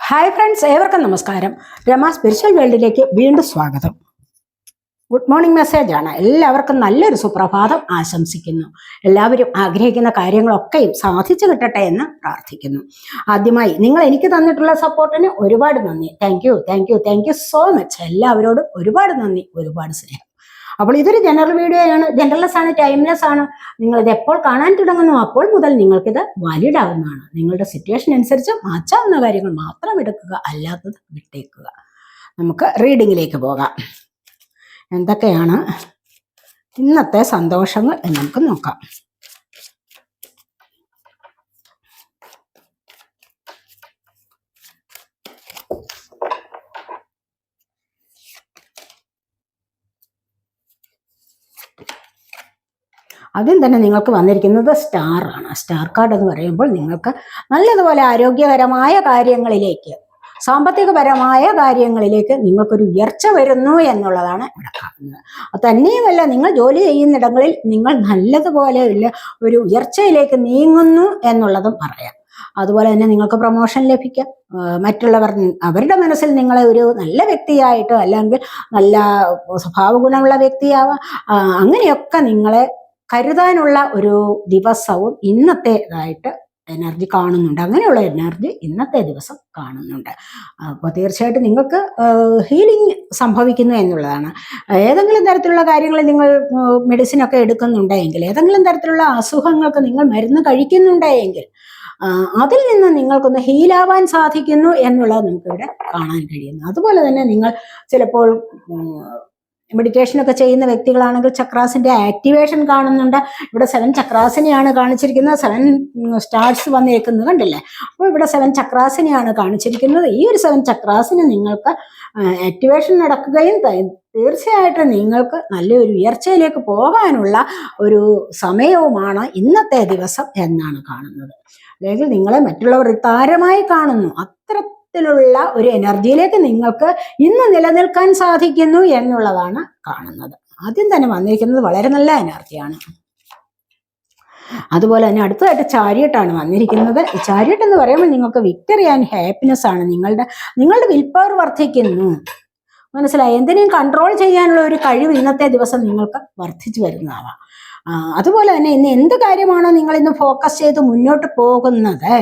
Hi friends, ഏവർക്കും നമസ്കാരം. Rama spiritual വേൾഡിലേക്ക് വീണ്ടും സ്വാഗതം. ഗുഡ് മോർണിംഗ് മെസ്സേജാണ്. എല്ലാവർക്കും നല്ലൊരു സുപ്രഭാതം ആശംസിക്കുന്നു. എല്ലാവരും ആഗ്രഹിക്കുന്ന കാര്യങ്ങളൊക്കെയും സാധിച്ചു കിട്ടട്ടെ എന്ന് പ്രാർത്ഥിക്കുന്നു. ആദ്യമായി നിങ്ങൾ എനിക്ക് തന്നിട്ടുള്ള സപ്പോർട്ടിന് ഒരുപാട് നന്ദി. Thank you so much. എല്ലാവരോടും ഒരുപാട് നന്ദി, ഒരുപാട് സ്നേഹം. അപ്പോൾ ഇതൊരു ജനറൽ വീഡിയോ ആണ്, ജനറൽലെസ് ആണ്, ടൈംലെസ് ആണ്. നിങ്ങളിത് എപ്പോൾ കാണാൻ തുടങ്ങുന്നു അപ്പോൾ മുതൽ നിങ്ങൾക്കിത് വാലിഡ് ആവുന്നതാണ്. നിങ്ങളുടെ സിറ്റുവേഷൻ അനുസരിച്ച് മാറ്റാവുന്ന കാര്യങ്ങൾ മാത്രം എടുക്കുക, അല്ലാത്തത് വിട്ടേക്കുക. നമുക്ക് റീഡിങ്ങിലേക്ക് പോകാം. എന്തൊക്കെയാണ് ഇന്നത്തെ സന്തോഷങ്ങൾ എന്ന് നമുക്ക് നോക്കാം. ആദ്യം തന്നെ നിങ്ങൾക്ക് വന്നിരിക്കുന്നത് സ്റ്റാർ ആണ്. സ്റ്റാർ കാർഡ് എന്ന് പറയുമ്പോൾ നിങ്ങൾക്ക് നല്ലതുപോലെ ആരോഗ്യകരമായ കാര്യങ്ങളിലേക്ക്, സാമ്പത്തികപരമായ കാര്യങ്ങളിലേക്ക് നിങ്ങൾക്കൊരു ഉയർച്ച വരുന്നു എന്നുള്ളതാണ് ഇവിടെ കാണുന്നത്. അത് തന്നെയുമല്ല, നിങ്ങൾ ജോലി ചെയ്യുന്നിടങ്ങളിൽ നിങ്ങൾ നല്ലതുപോലെ ഒരു ഉയർച്ചയിലേക്ക് നീങ്ങുന്നു എന്നുള്ളതും പറയാം. അതുപോലെ തന്നെ നിങ്ങൾക്ക് പ്രൊമോഷൻ ലഭിക്കാം. മറ്റുള്ളവർ അവരുടെ മനസ്സിൽ നിങ്ങളെ ഒരു നല്ല വ്യക്തിയായിട്ട്, അല്ലെങ്കിൽ നല്ല സ്വഭാവ ഗുണമുള്ള വ്യക്തിയാവാം, അങ്ങനെയൊക്കെ നിങ്ങളെ കരുതാനുള്ള ഒരു ദിവസവും ഇന്നത്തേതായിട്ട് എനർജി കാണുന്നുണ്ട്. അങ്ങനെയുള്ള എനർജി ഇന്നത്തെ ദിവസം കാണുന്നുണ്ട്. അപ്പോൾ തീർച്ചയായിട്ടും നിങ്ങൾക്ക് ഹീലിംഗ് സംഭവിക്കുന്നു എന്നുള്ളതാണ്. ഏതെങ്കിലും തരത്തിലുള്ള കാര്യങ്ങൾ നിങ്ങൾ മെഡിസിനൊക്കെ എടുക്കുന്നുണ്ടെങ്കിൽ, ഏതെങ്കിലും തരത്തിലുള്ള അസുഖങ്ങൾക്ക് നിങ്ങൾ മരുന്ന് കഴിക്കുന്നുണ്ടെങ്കിൽ അതിൽ നിന്ന് നിങ്ങൾക്കൊന്ന് ഹീലാവാൻ സാധിക്കുന്നു എന്നുള്ളത് നമുക്കിവിടെ കാണാൻ കഴിയുന്നു. അതുപോലെ തന്നെ നിങ്ങൾ ചിലപ്പോൾ മെഡിറ്റേഷനൊക്കെ ചെയ്യുന്ന വ്യക്തികളാണെങ്കിൽ ചക്രാസിന്റെ ആക്ടിവേഷൻ കാണുന്നുണ്ട്. ഇവിടെ 7 ചക്രാസിനെയാണ് കാണിച്ചിരിക്കുന്നത്. 7 സ്റ്റാർസ് വന്നേക്കുന്നത് കണ്ടില്ലേ? അപ്പോൾ ഇവിടെ 7 ചക്രാസിനെയാണ് കാണിച്ചിരിക്കുന്നത്. ഈ ഒരു 7 ചക്രാസിന് നിങ്ങൾക്ക് ആക്ടിവേഷൻ നടക്കുകയും തീർച്ചയായിട്ടും നിങ്ങൾക്ക് നല്ലൊരു ഉയർച്ചയിലേക്ക് പോകാനുള്ള ഒരു സമയവുമാണ് ഇന്നത്തെ ദിവസം എന്നാണ് കാണുന്നത്. അല്ലെങ്കിൽ നിങ്ങളെ മറ്റുള്ളവർ താരമായി കാണുന്നു. അത്തരത്തിലുള്ള ഒരു എനർജിയിലേക്ക് നിങ്ങൾക്ക് ഇന്ന് നിലനിൽക്കാൻ സാധിക്കുന്നു എന്നുള്ളതാണ് കാണുന്നത്. ആദ്യം തന്നെ വന്നിരിക്കുന്നത് വളരെ നല്ല എനർജിയാണ്. അതുപോലെ തന്നെ അടുത്തതായിട്ട് ചാരിയട്ടാണ് വന്നിരിക്കുന്നത്. ഈ ചാരിയട്ട് എന്ന് പറയുമ്പോൾ നിങ്ങൾക്ക് വിക്ടറി ആൻഡ് ഹാപ്പിനെസ് ആണ്. നിങ്ങളുടെ വിൽ പവർ വർദ്ധിക്കുന്നു. മനസ്സിലായി? എന്തിനേയും കൺട്രോൾ ചെയ്യാനുള്ള ഒരു കഴിവ് ഇന്നത്തെ ദിവസം നിങ്ങൾക്ക് വർദ്ധിച്ചു വരുന്നതാവാം. അതുപോലെ തന്നെ ഇന്ന് എന്ത് കാര്യമാണോ നിങ്ങൾ ഇന്ന് ഫോക്കസ് ചെയ്ത് മുന്നോട്ട് പോകുന്നത്,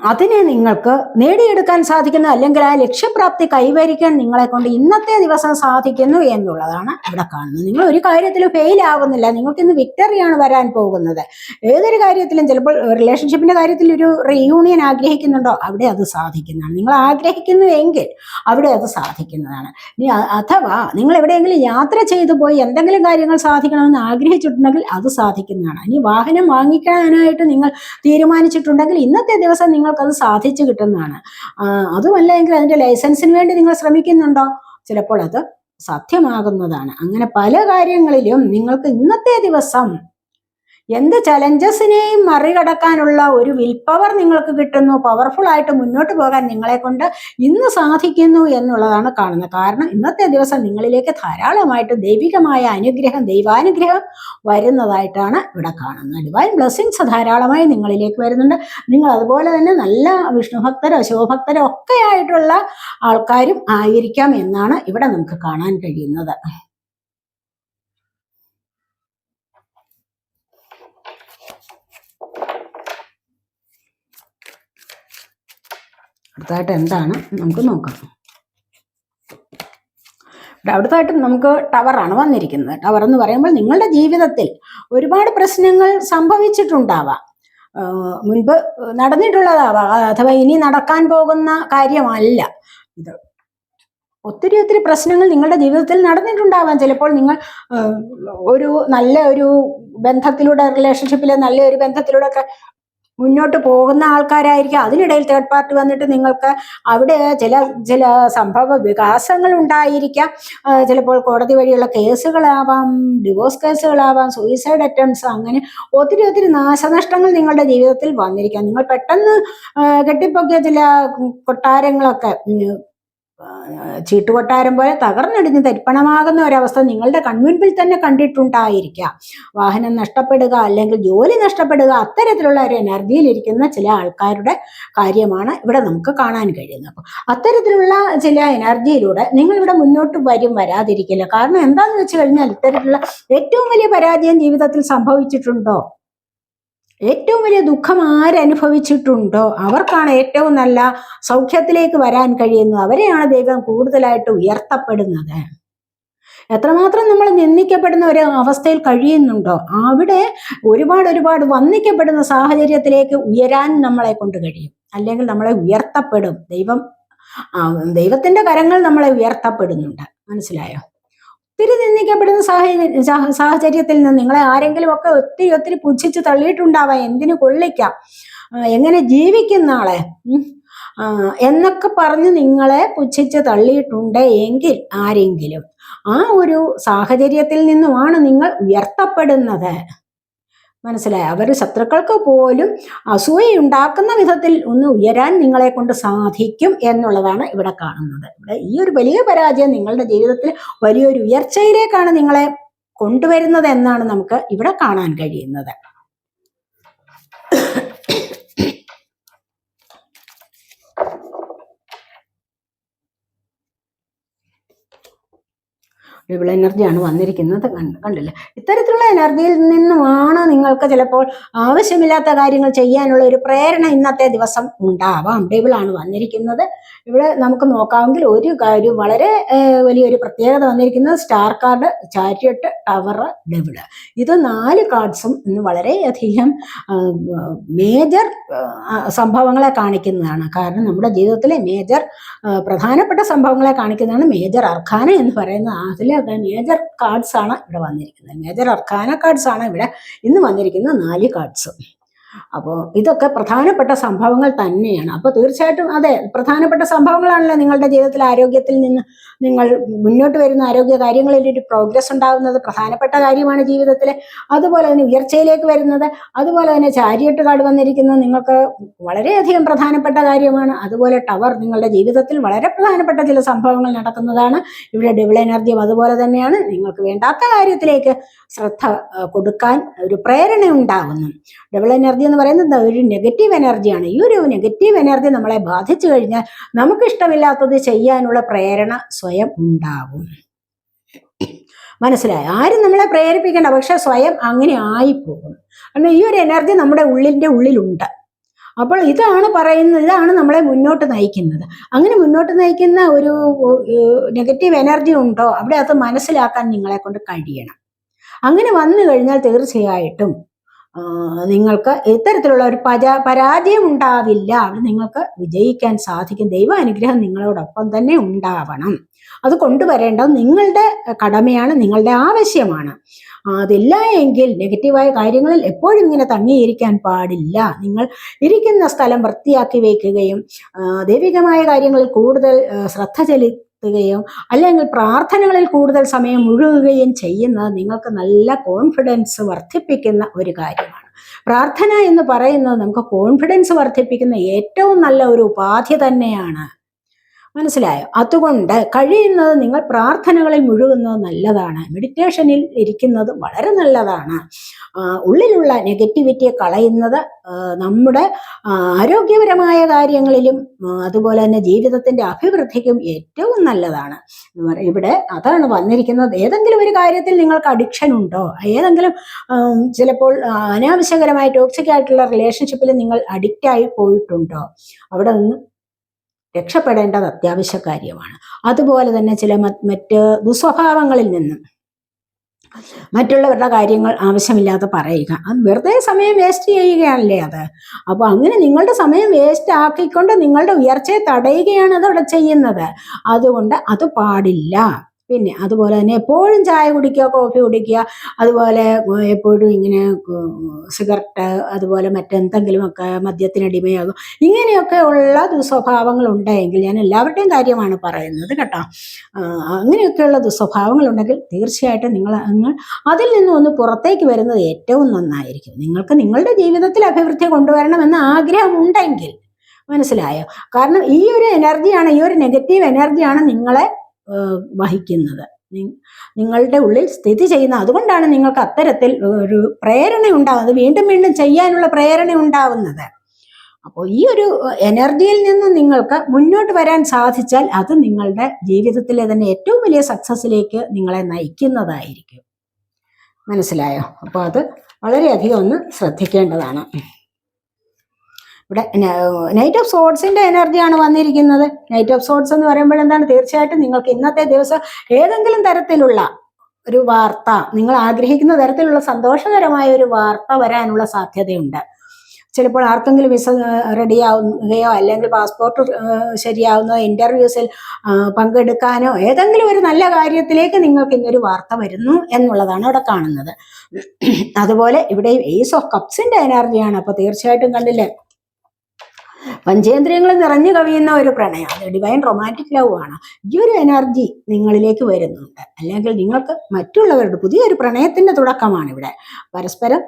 അതിനെ നിങ്ങൾക്ക് നേടിയെടുക്കാൻ സാധിക്കുന്നു, അല്ലെങ്കിൽ ആ ലക്ഷ്യപ്രാപ്തി കൈവരിക്കാൻ നിങ്ങളെ കൊണ്ട് ഇന്നത്തെ ദിവസം സാധിക്കുന്നു എന്നുള്ളതാണ് ഇവിടെ കാണുന്നത്. നിങ്ങൾ ഒരു കാര്യത്തിൽ ഫെയിൽ ആകുന്നില്ല. നിങ്ങൾക്ക് ഇന്ന് വിക്ടറിയാണ് വരാൻ പോകുന്നത്. ഏതൊരു കാര്യത്തിലും, ചിലപ്പോൾ റിലേഷൻഷിപ്പിന്റെ കാര്യത്തിൽ ഒരു റീയൂണിയൻ ആഗ്രഹിക്കുന്നുണ്ടോ, അവിടെ അത് സാധിക്കുന്നതാണ്. നിങ്ങൾ ആഗ്രഹിക്കുന്നു എങ്കിൽ അവിടെ അത് സാധിക്കുന്നതാണ്. ഇനി അഥവാ നിങ്ങൾ എവിടെയെങ്കിലും യാത്ര ചെയ്തു പോയി എന്തെങ്കിലും കാര്യങ്ങൾ സാധിക്കണമെന്ന് ആഗ്രഹിച്ചിട്ടുണ്ടെങ്കിൽ അത് സാധിക്കുന്നതാണ്. ഇനി വാഹനം വാങ്ങിക്കാനായിട്ട് നിങ്ങൾ തീരുമാനിച്ചിട്ടുണ്ടെങ്കിൽ ഇന്നത്തെ ദിവസം നിങ്ങൾക്കത് സാധിച്ചു കിട്ടുന്നതാണ്. അതുമല്ല എങ്കിൽ അതിന്റെ ലൈസൻസിന് വേണ്ടി നിങ്ങൾ ശ്രമിക്കുന്നുണ്ടോ, ചിലപ്പോൾ അത് സാധ്യമാകുന്നതാണ്. അങ്ങനെ പല കാര്യങ്ങളിലും നിങ്ങൾക്ക് ഇന്നത്തെ ദിവസം എന്ത് ചലഞ്ചസിനെയും മറികടക്കാനുള്ള ഒരു വിൽ പവർ നിങ്ങൾക്ക് കിട്ടുന്നു. പവർഫുൾ ആയിട്ട് മുന്നോട്ട് പോകാൻ നിങ്ങളെ കൊണ്ട് ഇന്ന് സാധിക്കുന്നു എന്നുള്ളതാണ് കാണുന്നത്. കാരണം ഇന്നത്തെ ദിവസം നിങ്ങളിലേക്ക് ധാരാളമായിട്ട് ദൈവികമായ അനുഗ്രഹം, ദൈവാനുഗ്രഹം വരുന്നതായിട്ടാണ് ഇവിടെ കാണുന്നത്. ഡിവൈൻ ബ്ലെസ്സിങ്സ് ധാരാളമായി നിങ്ങളിലേക്ക് വരുന്നുണ്ട്. നിങ്ങൾ അതുപോലെ തന്നെ നല്ല വിഷ്ണുഭക്തരോ ശിവഭക്തരോ ഒക്കെ ആയിട്ടുള്ള ആൾക്കാരും ആയിരിക്കാം എന്നാണ് ഇവിടെ നമുക്ക് കാണാൻ കഴിയുന്നത്. അടുത്തതായിട്ട് എന്താണ് നമുക്ക് നോക്കാം. അടുത്തതായിട്ട് നമുക്ക് ടവറാണ് വന്നിരിക്കുന്നത്. ടവർ എന്ന് പറയുമ്പോൾ നിങ്ങളുടെ ജീവിതത്തിൽ ഒരുപാട് പ്രശ്നങ്ങൾ സംഭവിച്ചിട്ടുണ്ടാവാം, മുൻപ് നടന്നിട്ടുള്ളതാവാം, അഥവാ ഇനി നടക്കാൻ പോകുന്ന കാര്യമല്ല ഇത്. ഒത്തിരി പ്രശ്നങ്ങൾ നിങ്ങളുടെ ജീവിതത്തിൽ നടന്നിട്ടുണ്ടാവാം. ചിലപ്പോൾ നിങ്ങൾ നല്ല ഒരു ബന്ധത്തിലൂടെ, റിലേഷൻഷിപ്പിലെ നല്ലൊരു ബന്ധത്തിലൂടെ ഒക്കെ മുന്നോട്ട് പോകുന്ന ആൾക്കാരായിരിക്കും. അതിനിടയിൽ തേർഡ് പാർട്ടി വന്നിട്ട് നിങ്ങൾക്ക് അവിടെ ചില സംഭവ വികാസങ്ങൾ ഉണ്ടായിരിക്കാം. ചിലപ്പോൾ കോടതി വഴിയുള്ള കേസുകളാവാം, ഡിവോഴ്സ് കേസുകളാവാം, സൂയിസൈഡ് അറ്റംപ്റ്റ്സ്, അങ്ങനെ ഒത്തിരി നാശനഷ്ടങ്ങൾ നിങ്ങളുടെ ജീവിതത്തിൽ വന്നിരിക്കാം. നിങ്ങൾ പെട്ടെന്ന് കെട്ടിപ്പൊക്കിയ ചില കൊട്ടാരങ്ങളൊക്കെ ചീട്ടുകൊട്ടാരം പോലെ തകർന്നടിഞ്ഞ് തരിപ്പണമാകുന്ന ഒരവസ്ഥ നിങ്ങളുടെ കൺമുൻപിൽ തന്നെ കണ്ടിട്ടുണ്ടായിരിക്കാം. വാഹനം നഷ്ടപ്പെടുക, അല്ലെങ്കിൽ ജോലി നഷ്ടപ്പെടുക, അത്തരത്തിലുള്ള ഒരു എനർജിയിലിരിക്കുന്ന ചില ആൾക്കാരുടെ കാര്യമാണ് ഇവിടെ നമുക്ക് കാണാൻ കഴിയുന്നത്. അപ്പോൾ അത്തരത്തിലുള്ള ചില എനർജിയിലൂടെ നിങ്ങളിവിടെ മുന്നോട്ട് വരാതിരിക്കില്ല. കാരണം എന്താണെന്ന് വെച്ച് കഴിഞ്ഞാൽ, ഇത്തരത്തിലുള്ള ഏറ്റവും വലിയ പരാജയം ജീവിതത്തിൽ സംഭവിച്ചിട്ടുണ്ടോ, ഏറ്റവും വലിയ ദുഃഖം ആരനുഭവിച്ചിട്ടുണ്ടോ അവർക്കാണ് ഏറ്റവും നല്ല സൗഖ്യത്തിലേക്ക് വരാൻ കഴിയുന്നത്. അവരെയാണ് ദൈവം കൂടുതലായിട്ട് ഉയർത്തപ്പെടുന്നത്. എത്രമാത്രം നമ്മൾ നിന്ദിക്കപ്പെടുന്ന ഒരു അവസ്ഥയിൽ കഴിയുന്നുണ്ടോ, അവിടെ ഒരുപാട് വന്ദിക്കപ്പെടുന്ന സാഹചര്യത്തിലേക്ക് ഉയരാൻ നമ്മളെ കൊണ്ട് കഴിയും. അല്ലെങ്കിൽ നമ്മളെ ഉയർത്തപ്പെടും. ദൈവത്തിന്റെ കരങ്ങൾ നമ്മളെ ഉയർത്തപ്പെടുന്നുണ്ട്. മനസ്സിലായോ? ഒത്തിരി നിന്ദിക്കപ്പെടുന്ന സാഹചര്യത്തിൽ നിന്ന് നിങ്ങളെ ആരെങ്കിലും ഒക്കെ ഒത്തിരി പുച്ഛിച്ച് തള്ളിയിട്ടുണ്ടാവാം. എന്തിനു കൊള്ളിക്കാം, എങ്ങനെ ജീവിക്കുന്ന ആളെ എന്നൊക്കെ പറഞ്ഞ് നിങ്ങളെ പുച്ഛിച്ച് തള്ളിയിട്ടുണ്ട് എങ്കിൽ ആരെങ്കിലും, ആ ഒരു സാഹചര്യത്തിൽ നിന്നുമാണ് നിങ്ങൾ ഉയർത്തപ്പെടുന്നത്. മനസ്സിലായോ? അവർ ശത്രുക്കൾക്ക് പോലും അസൂയയുണ്ടാക്കുന്ന വിധത്തിൽ ഒന്ന് ഉയരാൻ നിങ്ങളെ കൊണ്ട് സാധിക്കും എന്നുള്ളതാണ് ഇവിടെ കാണുന്നത്. ഇവിടെ ഈ ഒരു വലിയ പരാജയം നിങ്ങളുടെ ജീവിതത്തിൽ വലിയൊരു ഉയർച്ചയിലേക്കാണ് നിങ്ങളെ കൊണ്ടുവരുന്നത് എന്നാണ് നമുക്ക് ഇവിടെ കാണാൻ കഴിയുന്നത്. ഡബിൾ എനർജിയാണ് വന്നിരിക്കുന്നത്. കണ്ടില്ലേ? ഇത്തരത്തിലുള്ള എനർജിയിൽ നിന്നുമാണ് നിങ്ങൾക്ക് ചിലപ്പോൾ ആവശ്യമില്ലാത്ത കാര്യങ്ങൾ ചെയ്യാനുള്ള ഒരു പ്രേരണ ഇന്നത്തെ ദിവസം ഉണ്ടാവാം. ഡബിളാണ് വന്നിരിക്കുന്നത്. ഇവിടെ നമുക്ക് നോക്കാമെങ്കിൽ ഒരു കാര്യം വളരെ വലിയൊരു പ്രത്യേകത വന്നിരിക്കുന്നത് star card, chariot, tower, double. ഇത് 4 കാർഡ്സും ഇന്ന് വളരെയധികം മേജർ സംഭവങ്ങളെ കാണിക്കുന്നതാണ്. കാരണം നമ്മുടെ ജീവിതത്തിലെ പ്രധാനപ്പെട്ട സംഭവങ്ങളെ കാണിക്കുന്നതാണ് മേജർ അർക്കാന എന്ന് പറയുന്നത്. അതിൽ മേജർ കാർഡ്സ് ആണ് ഇവിടെ വന്നിരിക്കുന്നത്. മേജർ അർക്കാന കാർഡ്സ് ആണ് ഇവിടെ ഇന്ന് വന്നിരിക്കുന്ന 4 കാർഡ്സ്. അപ്പോൾ ഇതൊക്കെ പ്രധാനപ്പെട്ട സംഭവങ്ങൾ തന്നെയാണ്. അപ്പോൾ തീർച്ചയായിട്ടും അതെ, പ്രധാനപ്പെട്ട സംഭവങ്ങളാണല്ലോ നിങ്ങളുടെ ജീവിതത്തിൽ ആരോഗ്യത്തിൽ നിന്ന് നിങ്ങൾ മുന്നോട്ട് വരുന്ന ആരോഗ്യ കാര്യങ്ങളിൽ ഒരു പ്രോഗ്രസ് ഉണ്ടാകുന്നത് പ്രധാനപ്പെട്ട കാര്യമാണ് ജീവിതത്തിൽ. അതുപോലെ തന്നെ ഉയർച്ചയിലേക്ക് വരുന്നത്, അതുപോലെ തന്നെ ചാരിയറ്റ് കാർഡ് വന്നിരിക്കുന്നത് നിങ്ങൾക്ക് വളരെയധികം പ്രധാനപ്പെട്ട കാര്യമാണ്. അതുപോലെ ടവർ നിങ്ങളുടെ ജീവിതത്തിൽ വളരെ പ്രധാനപ്പെട്ട ചില സംഭവങ്ങൾ നടക്കുന്നതാണ്. ഇവിടെ ഡബിൾ എനർജിയും അതുപോലെ തന്നെയാണ്. നിങ്ങൾക്ക് വേണ്ടാത്ത കാര്യത്തിലേക്ക് ശ്രദ്ധ കൊടുക്കാൻ ഒരു പ്രേരണ ഉണ്ടാകുന്നു. ഡബിൾ എനർജി എന്ന് പറയുന്നത് ഒരു നെഗറ്റീവ് എനർജിയാണ്. ഈ ഒരു നെഗറ്റീവ് എനർജി നമ്മളെ ബാധിച്ചു കഴിഞ്ഞാൽ നമുക്ക് ഇഷ്ടമില്ലാത്തത് ചെയ്യാനുള്ള പ്രേരണ സ്വയം ഉണ്ടാകും. മനസ്സിലായി? ആരും നമ്മളെ പ്രേരിപ്പിക്കേണ്ട, പക്ഷെ സ്വയം അങ്ങനെ ആയിപ്പോകും. കാരണം ഈ ഒരു എനർജി നമ്മുടെ ഉള്ളിലുണ്ട്. അപ്പോൾ ഇതാണ് പറയുന്നത്, ഇതാണ് നമ്മളെ മുന്നോട്ട് നയിക്കുന്നത്. അങ്ങനെ മുന്നോട്ട് നയിക്കുന്ന ഒരു നെഗറ്റീവ് എനർജി ഉണ്ടോ, അവിടെ അത് മനസ്സിലാക്കാൻ നിങ്ങളെ കൊണ്ട് കഴിയണം. അങ്ങനെ വന്നു കഴിഞ്ഞാൽ തീർച്ചയായിട്ടും നിങ്ങൾക്ക് ഇത്തരത്തിലുള്ള ഒരു പരാജയം ഉണ്ടാവില്ല. അവിടെ നിങ്ങൾക്ക് വിജയിക്കാൻ സാധിക്കും. ദൈവ അനുഗ്രഹം നിങ്ങളോടൊപ്പം തന്നെ ഉണ്ടാവണം. അത് കൊണ്ടുവരേണ്ടത് നിങ്ങളുടെ കടമയാണ്, നിങ്ങളുടെ ആവശ്യമാണ്. അതില്ല എങ്കിൽ നെഗറ്റീവായ കാര്യങ്ങളിൽ എപ്പോഴും ഇങ്ങനെ തങ്ങിയിരിക്കാൻ പാടില്ല. നിങ്ങൾ ഇരിക്കുന്ന സ്ഥലം വൃത്തിയാക്കി വയ്ക്കുകയും ദൈവികമായ കാര്യങ്ങളിൽ കൂടുതൽ ശ്രദ്ധ ചെലുത്തുകയും അല്ലെങ്കിൽ പ്രാർത്ഥനകളിൽ കൂടുതൽ സമയം മുഴുകുകയും ചെയ്യുന്നത് നിങ്ങൾക്ക് നല്ല കോൺഫിഡൻസ് വർദ്ധിപ്പിക്കുന്ന ഒരു കാര്യമാണ്. പ്രാർത്ഥന എന്ന് പറയുന്നത് നമുക്ക് കോൺഫിഡൻസ് വർദ്ധിപ്പിക്കുന്ന ഏറ്റവും നല്ല ഒരു ഉപാധി തന്നെയാണ്. മനസ്സിലായോ? അതുകൊണ്ട് കഴിയുന്നത് നിങ്ങൾ പ്രാർത്ഥനകളിൽ മുഴുകുന്നത് നല്ലതാണ്. മെഡിറ്റേഷനിൽ ഇരിക്കുന്നത് വളരെ നല്ലതാണ്. ഉള്ളിലുള്ള നെഗറ്റിവിറ്റിയെ കളയുന്നത് നമ്മുടെ ആരോഗ്യപരമായ കാര്യങ്ങളിലും അതുപോലെ തന്നെ ജീവിതത്തിന്റെ അഭിവൃദ്ധിക്കും ഏറ്റവും നല്ലതാണ്. ഇവിടെ അതാണ് വന്നിരിക്കുന്നത്. ഏതെങ്കിലും ഒരു കാര്യത്തിൽ നിങ്ങൾക്ക് അഡിക്ഷൻ ഉണ്ടോ, ഏതെങ്കിലും ചിലപ്പോൾ അനാവശ്യകരമായ ടോക്സിക് ആയിട്ടുള്ള റിലേഷൻഷിപ്പിൽ നിങ്ങൾ അഡിക്റ്റായി പോയിട്ടുണ്ടോ, അവിടെ നിന്ന് രക്ഷപ്പെടേണ്ടത് അത്യാവശ്യ കാര്യമാണ്. അതുപോലെ തന്നെ ചില മറ്റ് ദുസ്വഭാവങ്ങളിൽ നിന്നും മറ്റുള്ളവരുടെ കാര്യങ്ങൾ ആവശ്യമില്ലാതെ പറയുക, അത് വെറുതെ സമയം വേസ്റ്റ് ചെയ്യുകയാണല്ലേ അത്. അപ്പോൾ അങ്ങനെ നിങ്ങളുടെ സമയം വേസ്റ്റ് ആക്കിക്കൊണ്ട് നിങ്ങളുടെ ഉയർച്ചയെ തടയുകയാണ് അതവിടെ ചെയ്യുന്നത്. അതുകൊണ്ട് അത് പാടില്ല. പിന്നെ അതുപോലെ തന്നെ എപ്പോഴും ചായ കുടിക്കുക, കോഫി കുടിക്കുക, അതുപോലെ എപ്പോഴും ഇങ്ങനെ സിഗരറ്റ്, അതുപോലെ മറ്റെന്തെങ്കിലുമൊക്കെ മദ്യത്തിനടിമയാകും, ഇങ്ങനെയൊക്കെ ഉള്ള ദുസ്വഭാവങ്ങൾ ഉണ്ടെങ്കിൽ, ഞാൻ എല്ലാവരുടെയും കാര്യമാണ് പറയുന്നത് കേട്ടോ, അങ്ങനെയൊക്കെയുള്ള ദുസ്വഭാവങ്ങൾ ഉണ്ടെങ്കിൽ തീർച്ചയായിട്ടും നിങ്ങൾ അതിൽ നിന്നും ഒന്ന് പുറത്തേക്ക് വരുന്നത് ഏറ്റവും നന്നായിരിക്കും. നിങ്ങൾക്ക് നിങ്ങളുടെ ജീവിതത്തിൽ അഭിവൃദ്ധി കൊണ്ടുവരണമെന്ന് ആഗ്രഹമുണ്ടെങ്കിൽ മനസ്സിലായോ? കാരണം ഈ ഒരു എനർജിയാണ്, ഈ ഒരു നെഗറ്റീവ് എനർജിയാണ് നിങ്ങളെ വഹിക്കുന്നത്, നിങ്ങളുടെ ഉള്ളിൽ സ്ഥിതി ചെയ്യുന്ന. അതുകൊണ്ടാണ് നിങ്ങൾക്ക് അത്തരത്തിൽ ഒരു പ്രേരണ ഉണ്ടാകുന്നത്, വീണ്ടും വീണ്ടും ചെയ്യാനുള്ള പ്രേരണ ഉണ്ടാവുന്നത്. അപ്പോൾ ഈ ഒരു എനർജിയിൽ നിന്ന് നിങ്ങൾക്ക് മുന്നോട്ട് വരാൻ സാധിച്ചാൽ അത് നിങ്ങളുടെ ജീവിതത്തിലെ തന്നെ ഏറ്റവും വലിയ സക്സസ്സിലേക്ക് നിങ്ങളെ നയിക്കുന്നതായിരിക്കും. മനസ്സിലായോ? അപ്പോൾ അത് വളരെയധികം ഒന്ന് ശ്രദ്ധിക്കേണ്ടതാണ്. ഇവിടെ നൈറ്റ് ഓഫ് സോഡ്സിന്റെ എനർജിയാണ് വന്നിരിക്കുന്നത്. നൈറ്റ് ഓഫ് സോഡ്സ് എന്ന് പറയുമ്പോൾ എന്താണ്? തീർച്ചയായിട്ടും നിങ്ങൾക്ക് ഇന്നത്തെ ദിവസം ഏതെങ്കിലും തരത്തിലുള്ള ഒരു വാർത്ത, നിങ്ങൾ ആഗ്രഹിക്കുന്ന തരത്തിലുള്ള സന്തോഷകരമായ ഒരു വാർത്ത വരാനുള്ള സാധ്യതയുണ്ട്. ചിലപ്പോൾ ആർക്കെങ്കിലും വിസ റെഡിയാവുകയോ അല്ലെങ്കിൽ പാസ്പോർട്ട് ശരിയാവുന്നോ, ഇന്റർവ്യൂസിൽ പങ്കെടുക്കാനോ ഏതെങ്കിലും ഒരു നല്ല കാര്യത്തിലേക്ക് നിങ്ങൾക്ക് ഇന്നൊരു വാർത്ത വരുന്നു എന്നുള്ളതാണ് ഇവിടെ കാണുന്നത്. അതുപോലെ ഇവിടെ ഏസ് ഓഫ് കപ്സിന്റെ എനർജിയാണ്. അപ്പൊ തീർച്ചയായിട്ടും കണ്ടില്ലേ, പഞ്ചേന്ദ്രിയങ്ങൾ നിറഞ്ഞു കവിയുന്ന ഒരു പ്രണയം, അത് ഡിവൈൻ റൊമാൻറ്റിക് ലവ് ആണ്. ഈ ഒരു എനർജി നിങ്ങളിലേക്ക് വരുന്നുണ്ട്. അല്ലെങ്കിൽ നിങ്ങൾക്ക് മറ്റുള്ളവരുടെ പുതിയൊരു പ്രണയത്തിന്റെ തുടക്കമാണ് ഇവിടെ. പരസ്പരം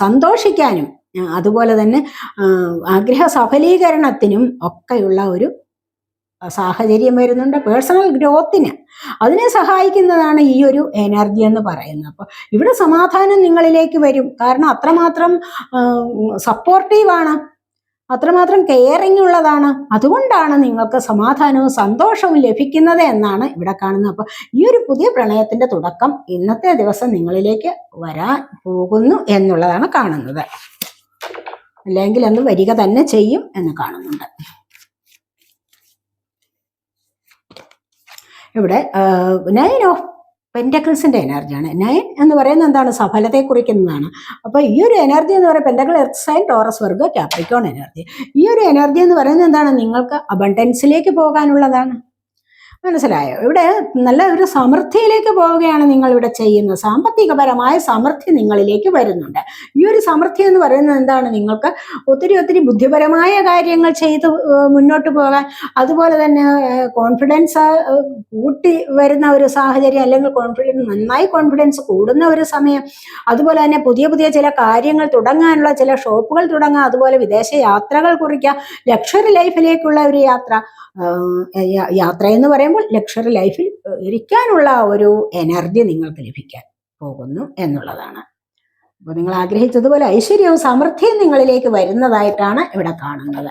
സന്തോഷിക്കാനും അതുപോലെ തന്നെ ആഗ്രഹ സഫലീകരണത്തിനും ഒക്കെയുള്ള ഒരു സാഹചര്യം വരുന്നുണ്ട്. പേഴ്സണൽ ഗ്രോത്തിന് അതിനെ സഹായിക്കുന്നതാണ് ഈ ഒരു എനർജി എന്ന് പറയുന്നത്. അപ്പോൾ ഇവിടെ സമാധാനം നിങ്ങളിലേക്ക് വരും. കാരണം അത്രമാത്രം സപ്പോർട്ടീവാണ്, അത്രമാത്രം കെയറിങ് ഉള്ളതാണ്. അതുകൊണ്ടാണ് നിങ്ങൾക്ക് സമാധാനവും സന്തോഷവും ലഭിക്കുന്നത് എന്നാണ് ഇവിടെ കാണുന്നത്. അപ്പോൾ ഈ ഒരു പുതിയ പ്രണയത്തിന്റെ തുടക്കം ഇന്നത്തെ ദിവസം നിങ്ങളിലേക്ക് വരാൻ പോകുന്നു എന്നുള്ളതാണ് കാണുന്നത്. അല്ലെങ്കിൽ അന്ന് വരിക തന്നെ ചെയ്യും എന്ന് കാണുന്നുണ്ട്. ഇവിടെ 9 ഓഫ് പെന്റക്കിൾസിന്റെ എനർജിയാണ്. 9 എന്ന് പറയുന്നത് എന്താണ്? സഫലതയെ കുറിക്കുന്നതാണ്. അപ്പൊ ഈ ഒരു എനർജി എന്ന് പറയുന്നത് പെന്റക്കിൾ, എർത്ത് സൈൻ, ടോറസ്, വർഗ, കാപ്രിക്കോൺ എനർജി. ഈ ഒരു എനർജി എന്ന് പറയുന്നത് എന്താണ്? നിങ്ങൾക്ക് അബണ്ടൻസിലേക്ക് പോകാനുള്ളതാണ്. മനസ്സിലായോ? ഇവിടെ നല്ല ഒരു സമൃദ്ധിയിലേക്ക് പോവുകയാണ് നിങ്ങൾ ഇവിടെ ചെയ്യുന്നത്. സാമ്പത്തികപരമായ സമൃദ്ധി നിങ്ങളിലേക്ക് വരുന്നുണ്ട്. ഈ ഒരു സമൃദ്ധി എന്ന് പറയുന്നത് എന്താണ്? നിങ്ങൾക്ക് ഒത്തിരി ബുദ്ധിപരമായ കാര്യങ്ങൾ ചെയ്ത് മുന്നോട്ട് പോകാൻ, അതുപോലെ തന്നെ കോൺഫിഡൻസ് കൂട്ടി വരുന്ന ഒരു സാഹചര്യം, അല്ലെങ്കിൽ നന്നായി കോൺഫിഡൻസ് കൂടുന്ന ഒരു സമയം. അതുപോലെ തന്നെ പുതിയ ചില കാര്യങ്ങൾ തുടങ്ങാനുള്ള, ചില ഷോപ്പുകൾ തുടങ്ങുക, അതുപോലെ വിദേശ യാത്രകൾ കുറിക്കുക, ലക്ഷറി ലൈഫിലേക്കുള്ള ഒരു യാത്ര എന്ന് പറയുമ്പോൾ ലക്ഷറി ലൈഫിൽ ഇരിക്കാനുള്ള ഒരു എനർജി നിങ്ങൾക്ക് ലഭിക്കാൻ പോകുന്നു എന്നുള്ളതാണ്. അപ്പോൾ നിങ്ങൾ ആഗ്രഹിച്ചതുപോലെ ഐശ്വര്യവും സമൃദ്ധിയും നിങ്ങളിലേക്ക് വരുന്നതായിട്ടാണ് ഇവിടെ കാണുന്നത്.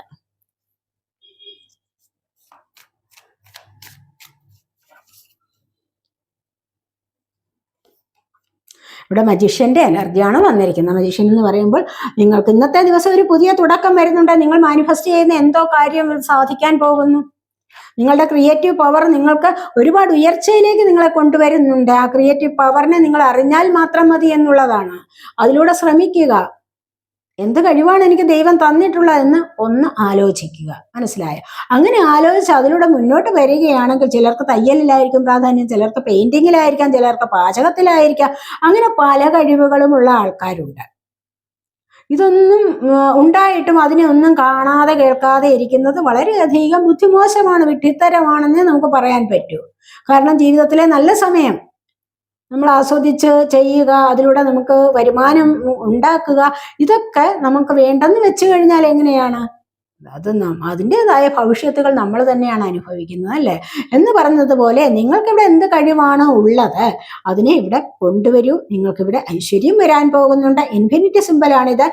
ഇവിടെ മജീഷ്യന്റെ എനർജിയാണ് വന്നിരിക്കുന്നത്. മജീഷ്യൻ എന്ന് പറയുമ്പോൾ നിങ്ങൾക്ക് ഇന്നത്തെ ദിവസം ഒരു പുതിയ തുടക്കം വരുന്നുണ്ട്. നിങ്ങൾ മാനിഫെസ്റ്റ് ചെയ്യുന്ന എന്തോ കാര്യം സാധിക്കാൻ പോകുന്നു. നിങ്ങളുടെ ക്രിയേറ്റീവ് പവർ നിങ്ങൾക്ക് ഒരുപാട് ഉയർച്ചയിലേക്ക് നിങ്ങളെ കൊണ്ടുവരുന്നുണ്ട്. ആ ക്രിയേറ്റീവ് പവറിനെ നിങ്ങൾ അറിഞ്ഞാൽ മാത്രം മതി എന്നുള്ളതാണ്. അതിലൂടെ ശ്രമിക്കുക. എന്ത് കഴിവാണ് എനിക്ക് ദൈവം തന്നിട്ടുള്ളതെന്ന് ഒന്ന് ആലോചിക്കുക. മനസ്സിലായോ? അങ്ങനെ ആലോചിച്ച് അതിലൂടെ മുന്നോട്ട് വരികയാണെങ്കിൽ ചിലർക്ക് തയ്യലിലായിരിക്കും പ്രാധാന്യം, ചിലർക്ക് പെയിന്റിങ്ങിലായിരിക്കാം, ചിലർക്ക് പാചകത്തിലായിരിക്കാം. അങ്ങനെ പല കഴിവുകളുമുള്ള ആൾക്കാരുണ്ട്. ഇതൊന്നും ഉണ്ടായിട്ടും അതിനെ ഒന്നും കാണാതെ കേൾക്കാതെ ഇരിക്കുന്നത് വളരെയധികം ബുദ്ധിമോശമാണ്, വിഡ്ഢിത്തരമാണെന്നേ നമുക്ക് പറയാൻ പറ്റൂ. കാരണം ജീവിതത്തിലെ നല്ല സമയം നമ്മൾ ആസ്വദിച്ച് ചെയ്യുക, അതിലൂടെ നമുക്ക് വരുമാനം ഉണ്ടാക്കുക, ഇതൊക്കെ നമുക്ക് വേണ്ടെന്ന് വെച്ചു കഴിഞ്ഞാൽ എങ്ങനെയാണ്? അത് അതിൻ്റെതായ ഭവിഷ്യത്തുകൾ നമ്മൾ തന്നെയാണ് അനുഭവിക്കുന്നത്, അല്ലേ? എന്ന് പറഞ്ഞതുപോലെ നിങ്ങൾക്കിവിടെ എന്ത് കഴിവാണ് ഉള്ളത് അതിനെ ഇവിടെ കൊണ്ടുവരൂ. നിങ്ങൾക്കിവിടെ ഐശ്വര്യം വരാൻ പോകുന്നുണ്ട്. ഇൻഫിനിറ്റി സിമ്പലാണിത്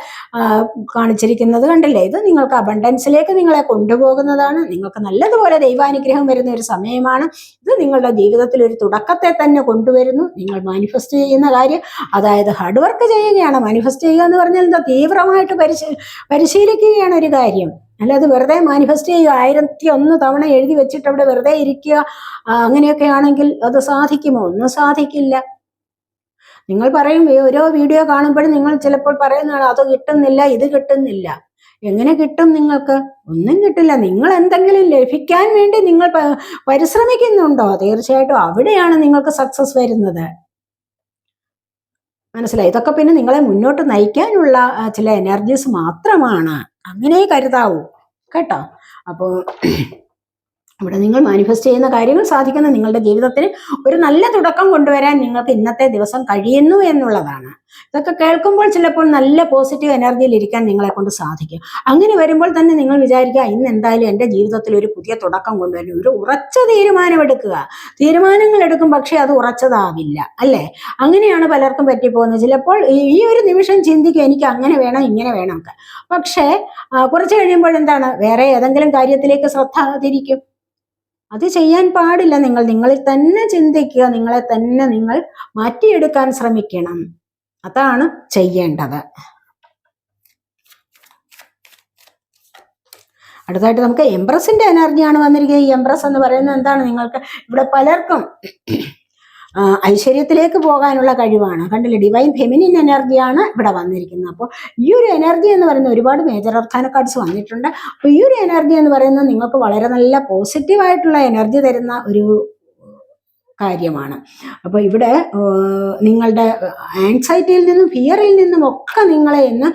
കാണിച്ചിരിക്കുന്നത്, കണ്ടില്ലേ? ഇത് നിങ്ങൾക്ക് അബണ്ടൻസിലേക്ക് നിങ്ങളെ കൊണ്ടുപോകുന്നതാണ്. നിങ്ങൾക്ക് നല്ലതുപോലെ ദൈവാനുഗ്രഹം വരുന്ന ഒരു സമയമാണ് ഇത്. നിങ്ങളുടെ ജീവിതത്തിൽ ഒരു തുടക്കത്തെ തന്നെ കൊണ്ടുവരുന്നു. നിങ്ങൾ മാനിഫെസ്റ്റ് ചെയ്യുന്ന കാര്യം, അതായത് ഹാർഡ് വർക്ക് ചെയ്യുകയാണ്. മാനിഫെസ്റ്റ് ചെയ്യുക എന്ന് പറഞ്ഞാൽ എന്താ? തീവ്രമായിട്ട് പരിശീലിക്കുകയാണ് ഒരു കാര്യം. അല്ലാതെ വെറുതെ മാനിഫെസ്റ്റ് ചെയ്യുക, 1001 തവണ എഴുതി വെച്ചിട്ട് അവിടെ വെറുതെ ഇരിക്കുക, അങ്ങനെയൊക്കെ ആണെങ്കിൽ അത് സാധിക്കുമോ? ഒന്നും സാധിക്കില്ല. നിങ്ങൾ പറയും, ഓരോ വീഡിയോ കാണുമ്പോഴും നിങ്ങൾ ചിലപ്പോൾ പറയുന്നതാണ് അത് കിട്ടുന്നില്ല, ഇത് കിട്ടുന്നില്ല. എങ്ങനെ കിട്ടും? നിങ്ങൾക്ക് ഒന്നും കിട്ടില്ല. നിങ്ങൾ എന്തെങ്കിലും ലഭിക്കാൻ വേണ്ടി നിങ്ങൾ പരിശ്രമിക്കുന്നുണ്ടോ? തീർച്ചയായിട്ടും അവിടെയാണ് നിങ്ങൾക്ക് സക്സസ് വരുന്നത്. മനസ്സിലായി? ഇതൊക്കെ പിന്നെ നിങ്ങളെ മുന്നോട്ട് നയിക്കാനുള്ള ചില എനർജീസ് മാത്രമാണ്. അങ്ങനെ കരുതാവൂ കേട്ടോ. അപ്പോൾ ഇവിടെ നിങ്ങൾ മാനിഫെസ്റ്റ് ചെയ്യുന്ന കാര്യങ്ങൾ സാധിക്കുന്ന നിങ്ങളുടെ ജീവിതത്തിന് ഒരു നല്ല തുടക്കം കൊണ്ടുവരാൻ നിങ്ങൾക്ക് ഇന്നത്തെ ദിവസം കഴിയുന്നു എന്നുള്ളതാണ്. ഇതൊക്കെ കേൾക്കുമ്പോൾ ചിലപ്പോൾ നല്ല പോസിറ്റീവ് എനർജിയിൽ ഇരിക്കാൻ നിങ്ങളെ കൊണ്ട് സാധിക്കും. അങ്ങനെ വരുമ്പോൾ തന്നെ നിങ്ങൾ വിചാരിക്കുക, ഇന്ന് എന്തായാലും എൻ്റെ ജീവിതത്തിൽ ഒരു പുതിയ തുടക്കം കൊണ്ടുവരും. ഒരു ഉറച്ച തീരുമാനമെടുക്കുക. തീരുമാനങ്ങൾ എടുക്കും, പക്ഷെ അത് ഉറച്ചതാവില്ല, അല്ലേ? അങ്ങനെയാണ് പലർക്കും പറ്റിപ്പോകുന്നത്. ചിലപ്പോൾ ഈ ഒരു നിമിഷം ചിന്തിക്കും എനിക്ക് അങ്ങനെ വേണം ഇങ്ങനെ വേണം ഒക്കെ, പക്ഷേ കുറച്ച് കഴിയുമ്പോൾ എന്താണ്, വേറെ ഏതെങ്കിലും കാര്യത്തിലേക്ക് ശ്രദ്ധ തിരിക്കും. അത് ചെയ്യാൻ പാടില്ല. നിങ്ങളിൽ തന്നെ ചിന്തിക്കുക, നിങ്ങളെ തന്നെ നിങ്ങൾ മാറ്റിയെടുക്കാൻ ശ്രമിക്കണം. അതാണ് ചെയ്യേണ്ടത്. അടുത്തായിട്ട് നമുക്ക് എംപ്രസിന്റെ എനർജിയാണ് വന്നിരിക്കുന്നത്. ഈ എംപ്രസ് എന്ന് പറയുന്നത് എന്താണ്, നിങ്ങൾക്ക് ഇവിടെ പലർക്കും ഐശ്വര്യത്തിലേക്ക് പോകാനുള്ള കഴിവാണ്. കണ്ടില്ലേ, ഡിവൈൻ ഫെമിനിൻ എനർജിയാണ് ഇവിടെ വന്നിരിക്കുന്നത്. അപ്പോൾ ഈ ഒരു എനർജി എന്ന് പറയുന്ന ഒരുപാട് മേജർ അർത്ഥാന കാർഡ്സ് വന്നിട്ടുണ്ട്. അപ്പോൾ ഈ ഒരു എനർജി എന്ന് പറയുന്നത് നിങ്ങൾക്ക് വളരെ നല്ല പോസിറ്റീവായിട്ടുള്ള എനർജി തരുന്ന ഒരു കാര്യമാണ്. അപ്പോൾ ഇവിടെ നിങ്ങളുടെ ആൻസൈറ്റിയിൽ നിന്നും ഫിയറിൽ നിന്നും ഒക്കെ നിങ്ങളെ ഇന്ന്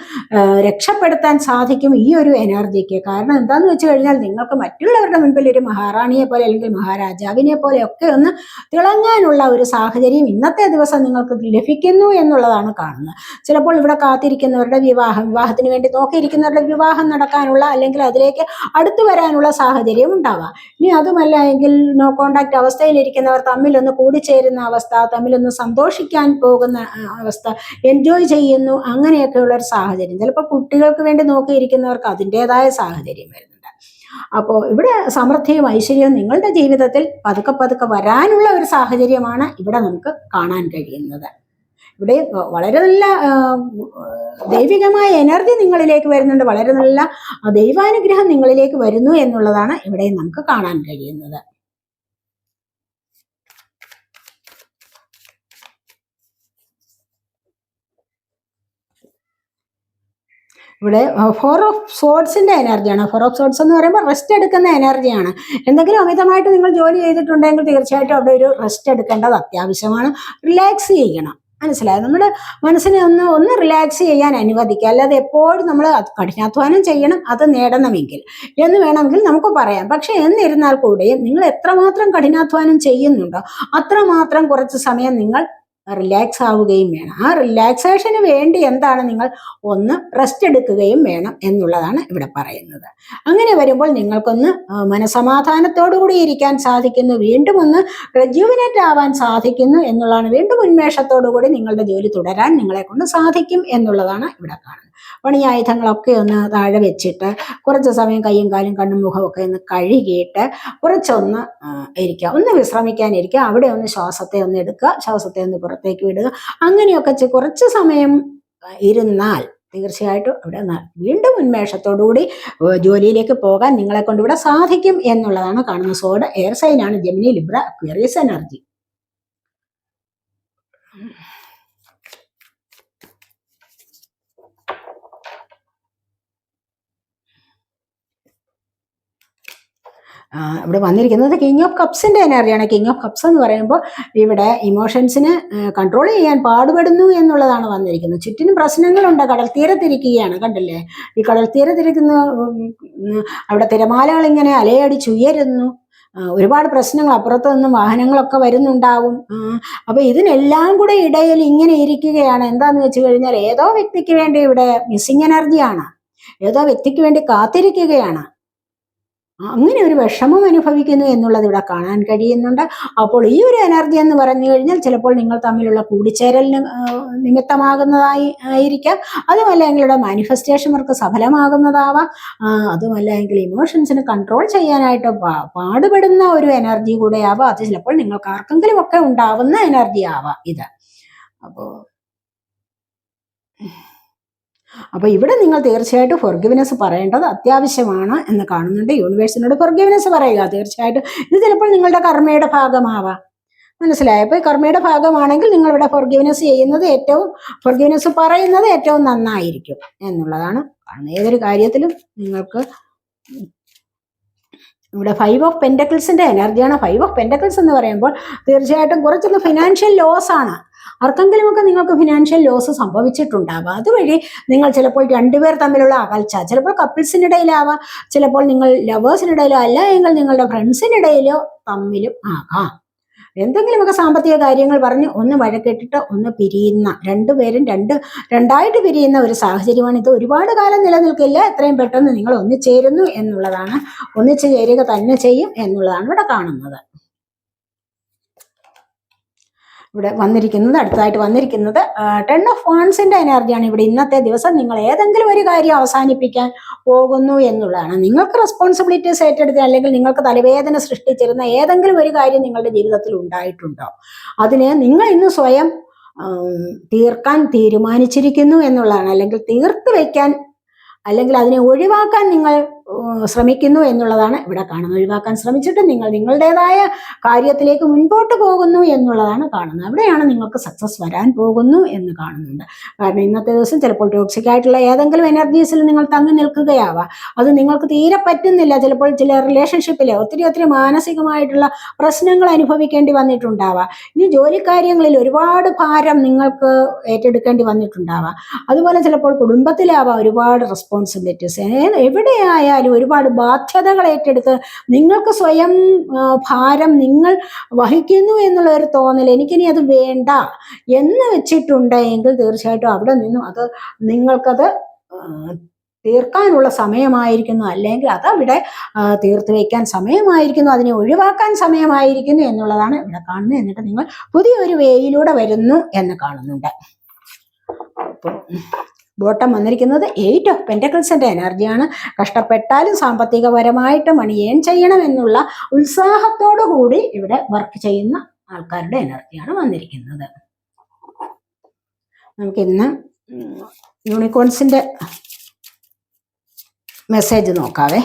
രക്ഷപ്പെടുത്താൻ സാധിക്കും ഈ ഒരു എനർജിക്ക്. കാരണം എന്താണെന്ന് വെച്ച് കഴിഞ്ഞാൽ നിങ്ങൾക്ക് മറ്റുള്ളവരുടെ മുൻപിൽ ഒരു മഹാറാണിയെ പോലെ അല്ലെങ്കിൽ മഹാരാജാവിനെ പോലെ ഒക്കെ ഒന്ന് തിളങ്ങാനുള്ള ഒരു സാഹചര്യം ഇന്നത്തെ ദിവസം നിങ്ങൾക്ക് ലഭിക്കുന്നു എന്നുള്ളതാണ് കാണുന്നത്. ചിലപ്പോൾ ഇവിടെ കാത്തിരിക്കുന്നവരുടെ വിവാഹത്തിന് വേണ്ടി നോക്കിയിരിക്കുന്നവരുടെ വിവാഹം നടക്കാനുള്ള അല്ലെങ്കിൽ അതിലേക്ക് അടുത്തു വരാനുള്ള സാഹചര്യം ഉണ്ടാവാം. ഇനി അതുമല്ല എങ്കിൽ നോ കോണ്ടാക്ട് അവസ്ഥയിലിരിക്കുന്നവർ തമ്മിലൊന്ന് കൂടിച്ചേരുന്ന അവസ്ഥ, തമ്മിലൊന്ന് സന്തോഷിക്കാൻ പോകുന്ന അവസ്ഥ, എൻജോയ് ചെയ്യുന്നു, അങ്ങനെയൊക്കെയുള്ള ഒരു സാഹചര്യം. ചിലപ്പോൾ കുട്ടികൾക്ക് വേണ്ടി നോക്കിയിരിക്കുന്നവർക്ക് അതിൻ്റെതായ സാഹചര്യം വരുന്നുണ്ട്. അപ്പോൾ ഇവിടെ സമൃദ്ധിയും ഐശ്വര്യവും നിങ്ങളുടെ ജീവിതത്തിൽ പതുക്കെ പതുക്കെ വരാനുള്ള ഒരു സാഹചര്യമാണ് ഇവിടെ നമുക്ക് കാണാൻ കഴിയുന്നത്. ഇവിടെ വളരെ നല്ല ദൈവികമായ എനർജി നിങ്ങളിലേക്ക് വരുന്നുണ്ട്. വളരെ നല്ല ദൈവാനുഗ്രഹം നിങ്ങളിലേക്ക് വരുന്നു എന്നുള്ളതാണ് ഇവിടെ നമുക്ക് കാണാൻ കഴിയുന്നത്. ഇവിടെ 4 ഓഫ് സോഡ്സിന്റെ എനർജിയാണ്. 4 ഓഫ് സോഡ്സ് എന്ന് പറയുമ്പോൾ റെസ്റ്റ് എടുക്കുന്ന എനർജിയാണ്. എന്തെങ്കിലും അമിതമായിട്ട് നിങ്ങൾ ജോലി ചെയ്തിട്ടുണ്ടെങ്കിൽ തീർച്ചയായിട്ടും അവിടെ ഒരു റെസ്റ്റ് എടുക്കേണ്ടത് അത്യാവശ്യമാണ്. റിലാക്സ് ചെയ്യണം, മനസ്സിലായോ? നമ്മുടെ മനസ്സിനെ ഒന്ന് റിലാക്സ് ചെയ്യാൻ അനുവദിക്കുക. അല്ലാതെ എപ്പോഴും നമ്മൾ കഠിനാധ്വാനം ചെയ്യണം അത് നേടണമെങ്കിൽ എന്ന് വേണമെങ്കിൽ നമുക്ക് പറയാം. പക്ഷെ എന്നിരുന്നാൽ കൂടിയും നിങ്ങൾ എത്രമാത്രം കഠിനാധ്വാനം ചെയ്യുന്നുണ്ടോ അത്രമാത്രം കുറച്ച് സമയം നിങ്ങൾ റിലാക്സ് ആവുകയും വേണം. ആ റിലാക്സേഷന് വേണ്ടി എന്താണ്, നിങ്ങൾ ഒന്ന് റെസ്റ്റ് എടുക്കുകയും വേണം എന്നുള്ളതാണ് ഇവിടെ പറയുന്നത്. അങ്ങനെ വരുമ്പോൾ നിങ്ങൾക്കൊന്ന് മനസമാധാനത്തോടുകൂടി ഇരിക്കാൻ സാധിക്കുന്നു, വീണ്ടും ഒന്ന് റെജ്യൂവിനേറ്റ് ആവാൻ സാധിക്കുന്നു എന്നുള്ളതാണ്. വീണ്ടും ഉന്മേഷത്തോടുകൂടി നിങ്ങളുടെ ജോലി തുടരാൻ നിങ്ങളെ കൊണ്ട് സാധിക്കും എന്നുള്ളതാണ് ഇവിടെ കാണുന്നത്. പണി ആയുധങ്ങളൊക്കെ ഒന്ന് താഴെ വെച്ചിട്ട് കുറച്ച് സമയം കയ്യും കാലും കണ്ണും മുഖമൊക്കെ ഒന്ന് കഴുകിയിട്ട് കുറച്ചൊന്ന് ഇരിക്കുക, ഒന്ന് വിശ്രമിക്കാനിരിക്കുക. അവിടെ ഒന്ന് ശ്വാസത്തെ ഒന്ന് എടുക്കുക, ശ്വാസത്തെ ഒന്ന് പുറത്തേക്ക് വിടുക. അങ്ങനെയൊക്കെ കുറച്ച് സമയം ഇരുന്നാൽ തീർച്ചയായിട്ടും അവിടെ വീണ്ടും ഉന്മേഷത്തോടുകൂടി ജോലിയിലേക്ക് പോകാൻ നിങ്ങളെ കൊണ്ട് ഇവിടെ സാധിക്കും എന്നുള്ളതാണ് കാണുന്നത്. സോഡ് എയർ സൈനാണ്, ജെമിനി, ലിബ്ര, അക്വേറിയസ് എനർജി. ഇവിടെ വന്നിരിക്കുന്നത് കിങ് ഓഫ് കപ്സിന്റെ എനർജിയാണ്. കിങ് ഓഫ് കപ്സ് എന്ന് പറയുമ്പോൾ ഇവിടെ ഇമോഷൻസിന് കൺട്രോൾ ചെയ്യാൻ പാടുപെടുന്നു എന്നുള്ളതാണ് വന്നിരിക്കുന്നത്. ചുറ്റിനും പ്രശ്നങ്ങളുണ്ട്. കടൽ തീരത്തിരിക്കുകയാണ്, കണ്ടില്ലേ? ഈ കടൽ തീരത്തിരിക്കുന്ന അവിടെ തിരമാലകൾ ഇങ്ങനെ അലയടിച്ചുയരുന്നു. ഒരുപാട് പ്രശ്നങ്ങൾ, അപ്പുറത്തു നിന്നും വാഹനങ്ങളൊക്കെ വരുന്നുണ്ടാവും. അപ്പൊ ഇതിനെല്ലാം കൂടെ ഇടയിൽ ഇങ്ങനെ ഇരിക്കുകയാണ്. എന്താന്ന് വെച്ച് കഴിഞ്ഞാൽ ഏതോ വ്യക്തിക്ക് വേണ്ടി ഇവിടെ മിസ്സിങ് എനർജിയാണ്, ഏതോ വ്യക്തിക്ക് വേണ്ടി കാത്തിരിക്കുകയാണ്. അങ്ങനെ ഒരു വിഷമം അനുഭവിക്കുന്നു എന്നുള്ളത് ഇവിടെ കാണാൻ കഴിയുന്നുണ്ട്. അപ്പോൾ ഈ ഒരു എനർജി എന്ന് പറഞ്ഞു കഴിഞ്ഞാൽ ചിലപ്പോൾ നിങ്ങൾ തമ്മിലുള്ള കൂടിച്ചേരലിന് നിമിത്തമാകുന്നതായി ആയിരിക്കാം. അതുമല്ല നിങ്ങളുടെ മാനിഫെസ്റ്റേഷൻ വർക്ക് സഫലമാകുന്നതാവാം. അതുമല്ല എങ്കിൽ ഇമോഷൻസിന് കൺട്രോൾ ചെയ്യാനായിട്ട് പാടുപെടുന്ന ഒരു എനർജി കൂടെ ആവാം. അത് ചിലപ്പോൾ നിങ്ങൾക്ക് ആർക്കെങ്കിലും ഒക്കെ ഉണ്ടാവുന്ന എനർജി ആവാം ഇത്. അപ്പോൾ ഇവിടെ നിങ്ങൾ തീർച്ചയായിട്ടും ഫോർഗിവ്നെസ് പറയേണ്ടത് അത്യാവശ്യമാണ് എന്ന് കാണുന്നുണ്ട്. യൂണിവേഴ്സിനോട് ഫോർഗിവ്നെസ് പറയുക തീർച്ചയായിട്ടും. ഇത് ചിലപ്പോൾ നിങ്ങളുടെ കർമ്മയുടെ ഭാഗമാവാം, മനസ്സിലായോ? അപ്പോൾ കർമ്മയുടെ ഭാഗമാണെങ്കിൽ നിങ്ങൾ ഇവിടെ ഫോർഗിവ്നെസ് പറയുന്നത് ഏറ്റവും നന്നായിരിക്കും എന്നുള്ളതാണ് കാണുന്നത്. ഏതൊരു കാര്യത്തിലും നിങ്ങൾക്ക് ഇവിടെ 5 ഓഫ് പെന്റക്കിൾസിന്റെ എനർജിയാണ്. 5 ഓഫ് പെന്റക്കിൾസ് എന്ന് പറയുമ്പോൾ തീർച്ചയായിട്ടും കുറച്ചൊന്ന് ഫിനാൻഷ്യൽ ലോസ് ആണ്. ആർക്കെങ്കിലുമൊക്കെ നിങ്ങൾക്ക് ഫിനാൻഷ്യൽ ലോസ് സംഭവിച്ചിട്ടുണ്ടാവാം. അതുവഴി നിങ്ങൾ ചിലപ്പോൾ രണ്ടുപേർ തമ്മിലുള്ള അകൽച്ച, ചിലപ്പോൾ കപ്പിൾസിനിടയിലാവാം, ചിലപ്പോൾ നിങ്ങൾ ലവേഴ്സിനിടയിലോ അല്ല എങ്കിൽ നിങ്ങളുടെ ഫ്രണ്ട്സിനിടയിലോ തമ്മിലും ആകാം. എന്തെങ്കിലുമൊക്കെ സാമ്പത്തിക കാര്യങ്ങൾ പറഞ്ഞ് ഒന്ന് വഴക്കെട്ടിട്ട് ഒന്ന് പിരിയുന്ന, രണ്ടുപേരും രണ്ടായിട്ട് പിരിയുന്ന ഒരു സാഹചര്യമാണ്. ഇത് ഒരുപാട് കാലം നിലനിൽക്കില്ല. എത്രയും പെട്ടെന്ന് നിങ്ങൾ ഒന്നിച്ചേരുന്നു എന്നുള്ളതാണ്, ഒന്നിച്ചു ചേരുക തന്നെ ചെയ്യും എന്നുള്ളതാണ് ഇവിടെ കാണുന്നത്. ഇവിടെ അടുത്തതായിട്ട് വന്നിരിക്കുന്നത് 10 ഓഫ് വാൺസിന്റെ എനർജിയാണ്. ഇവിടെ ഇന്നത്തെ ദിവസം നിങ്ങൾ ഏതെങ്കിലും ഒരു കാര്യം അവസാനിപ്പിക്കാൻ പോകുന്നു എന്നുള്ളതാണ്. നിങ്ങൾക്ക് റെസ്പോൺസിബിലിറ്റീസ് ഏറ്റെടുത്ത് അല്ലെങ്കിൽ നിങ്ങൾക്ക് തലവേദന സൃഷ്ടിച്ചിരുന്ന ഏതെങ്കിലും ഒരു കാര്യം നിങ്ങളുടെ ജീവിതത്തിൽ ഉണ്ടായിട്ടുണ്ടോ, അതിനെ നിങ്ങൾ ഇന്ന് സ്വയം തീർക്കാൻ തീരുമാനിച്ചിരിക്കുന്നു എന്നുള്ളതാണ്. അല്ലെങ്കിൽ തീർത്ത് വയ്ക്കാൻ, അല്ലെങ്കിൽ അതിനെ ഒഴിവാക്കാൻ നിങ്ങൾ ശ്രമിക്കുന്നു എന്നുള്ളതാണ് ഇവിടെ കാണുന്നത്. ഒഴിവാക്കാൻ ശ്രമിച്ചിട്ട് നിങ്ങൾ നിങ്ങളുടേതായ കാര്യത്തിലേക്ക് മുൻപോട്ട് പോകുന്നു എന്നുള്ളതാണ് കാണുന്നത്. അവിടെയാണ് നിങ്ങൾക്ക് സക്സസ് വരാൻ പോകുന്നു എന്ന് കാണുന്നുണ്ട്. കാരണം ഇന്നത്തെ ദിവസം ചിലപ്പോൾ ടോക്സിക് ആയിട്ടുള്ള ഏതെങ്കിലും എനർജീസിൽ നിങ്ങൾ തങ്ങി നിൽക്കുകയാവാം. അത് നിങ്ങൾക്ക് തീരെ പറ്റുന്നില്ല. ചിലപ്പോൾ ചില റിലേഷൻഷിപ്പിൽ ഒത്തിരി മാനസികമായിട്ടുള്ള പ്രശ്നങ്ങൾ അനുഭവിക്കേണ്ടി വന്നിട്ടുണ്ടാവാം. ഇനി ജോലിക്കാര്യങ്ങളിൽ ഒരുപാട് ഭാരം നിങ്ങൾക്ക് ഏറ്റെടുക്കേണ്ടി വന്നിട്ടുണ്ടാവാം. അതുപോലെ ചിലപ്പോൾ കുടുംബത്തിലാവാം ഒരുപാട് റെസ്പോൺസിബിലിറ്റീസ്. എവിടെയായാലും ഒരുപാട് ബാധ്യതകൾ ഏറ്റെടുത്ത് നിങ്ങൾക്ക് സ്വയം ഭാരം നിങ്ങൾ വഹിക്കുന്നു എന്നുള്ള ഒരു തോന്നൽ, എനിക്കിനി അത് വേണ്ട എന്ന് വെച്ചിട്ടുണ്ടെങ്കിൽ തീർച്ചയായിട്ടും അവിടെ നിന്നും അത് നിങ്ങൾക്കത് തീർക്കാനുള്ള സമയമായിരിക്കുന്നു, അല്ലെങ്കിൽ അതവിടെ തീർത്ത് വയ്ക്കാൻ സമയമായിരിക്കുന്നു, അതിനെ ഒഴിവാക്കാൻ സമയമായിരിക്കുന്നു എന്നുള്ളതാണ് ഇവിടെ കാണുന്നത്. എന്നിട്ട് നിങ്ങൾ പുതിയൊരു വേയിലൂടെ വരുന്നു എന്ന് കാണുന്നുണ്ട്. ബോട്ടം വന്നിരിക്കുന്നത് 8 ഓഫ് പെന്റക്കിൾസിന്റെ എനർജിയാണ്. കഷ്ടപ്പെട്ടാലും സാമ്പത്തികപരമായിട്ട് മണി ഏൺ ചെയ്യണം എന്നുള്ള ഉത്സാഹത്തോടു കൂടി ഇവിടെ വർക്ക് ചെയ്യുന്ന ആൾക്കാരുടെ എനർജിയാണ് വന്നിരിക്കുന്നത്. നമുക്കിന്ന് യൂണിക്കോൺസിന്റെ മെസ്സേജ് നോക്കാവേ.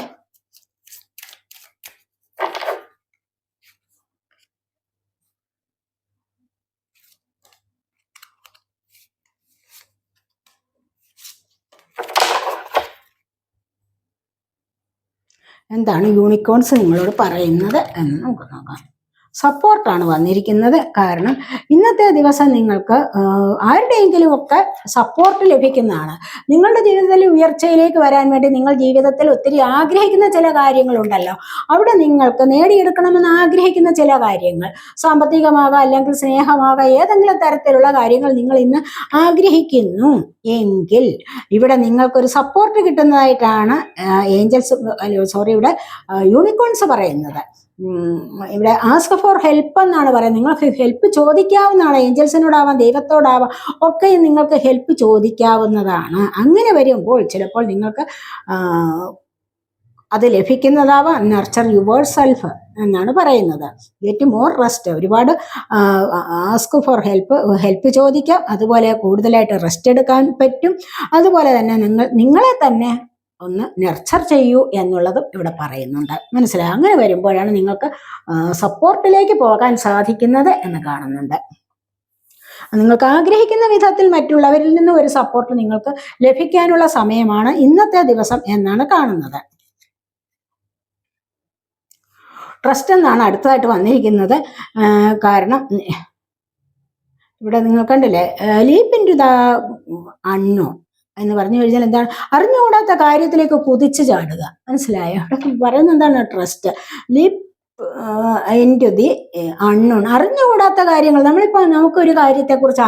എന്താണ് യൂണിക്കോൺസ് നിങ്ങളോട് പറയുന്നത് എന്ന് നമുക്ക് നോക്കാം. സപ്പോർട്ടാണ് വന്നിരിക്കുന്നത്. കാരണം ഇന്നത്തെ ദിവസം നിങ്ങൾക്ക് ആരുടെയെങ്കിലും ഒക്കെ സപ്പോർട്ട് ലഭിക്കുന്നതാണ്. നിങ്ങളുടെ ജീവിതത്തിൽ ഉയർച്ചയിലേക്ക് വരാൻ വേണ്ടി നിങ്ങൾ ജീവിതത്തിൽ ഒത്തിരി ആഗ്രഹിക്കുന്ന ചില കാര്യങ്ങളുണ്ടല്ലോ, അവിടെ നിങ്ങൾക്ക് നേടിയെടുക്കണമെന്ന് ആഗ്രഹിക്കുന്ന ചില കാര്യങ്ങൾ, സാമ്പത്തികമാകാം അല്ലെങ്കിൽ സ്നേഹമാകാം, ഏതെങ്കിലും തരത്തിലുള്ള കാര്യങ്ങൾ നിങ്ങൾ ഇന്ന് ആഗ്രഹിക്കുന്നു എങ്കിൽ ഇവിടെ നിങ്ങൾക്കൊരു സപ്പോർട്ട് കിട്ടുന്നതായിട്ടാണ് ഇവിടെ യൂണിക്കോൺസ് പറയുന്നത്. ഇവിടെ ആസ്ക് ഫോർ ഹെൽപ്പ് എന്നാണ് പറയുന്നത്. നിങ്ങൾക്ക് ഹെൽപ്പ് ചോദിക്കാവുന്നതാണ്. ഏഞ്ചൽസിനോടാവാം, ദൈവത്തോടാവാം, ഒക്കെ നിങ്ങൾക്ക് ഹെൽപ്പ് ചോദിക്കാവുന്നതാണ്. അങ്ങനെ വരുമ്പോൾ ചിലപ്പോൾ നിങ്ങൾക്ക് അത് ലഭിക്കുന്നതാവാം. നർച്ചർ യുവർ സെൽഫ് എന്നാണ് പറയുന്നത്. Get more rest. ഒരുപാട് ആസ്ക് ഫോർ ഹെൽപ്പ് ചോദിക്കാം. അതുപോലെ കൂടുതലായിട്ട് റെസ്റ്റ് എടുക്കാൻ പറ്റും. അതുപോലെ തന്നെ നിങ്ങളെ തന്നെ ഒന്ന് നർച്ചർ ചെയ്യൂ എന്നുള്ളതും ഇവിടെ പറയുന്നുണ്ട്. മനസ്സിലായി? അങ്ങനെ വരുമ്പോഴാണ് നിങ്ങൾക്ക് സപ്പോർട്ടിലേക്ക് പോകാൻ സാധിക്കുന്നത് എന്ന് കാണുന്നുണ്ട്. നിങ്ങൾക്ക് ആഗ്രഹിക്കുന്ന വിധത്തിൽ മറ്റുള്ളവരിൽ നിന്ന് ഒരു സപ്പോർട്ട് നിങ്ങൾക്ക് ലഭിക്കാനുള്ള സമയമാണ് ഇന്നത്തെ ദിവസം എന്നാണ് കാണുന്നത്. ട്രസ്റ്റ് എന്നാണ് അടുത്തതായിട്ട് വന്നിരിക്കുന്നത്. കാരണം ഇവിടെ നിങ്ങൾ കണ്ടില്ലേ, leap into the unknown എന്ന് പറഞ്ഞു കഴിഞ്ഞാൽ എന്താണ്? അറിഞ്ഞുകൂടാത്ത കാര്യത്തിലേക്ക് കുതിച്ചു ചാടുക. മനസ്സിലായോ? അവിടെ പറയുന്നത് എന്താണ്? Trust. Leap into the unknown. അറിഞ്ഞുകൂടാത്ത കാര്യങ്ങൾ. നമുക്കൊരു കാര്യത്തെക്കുറിച്ച്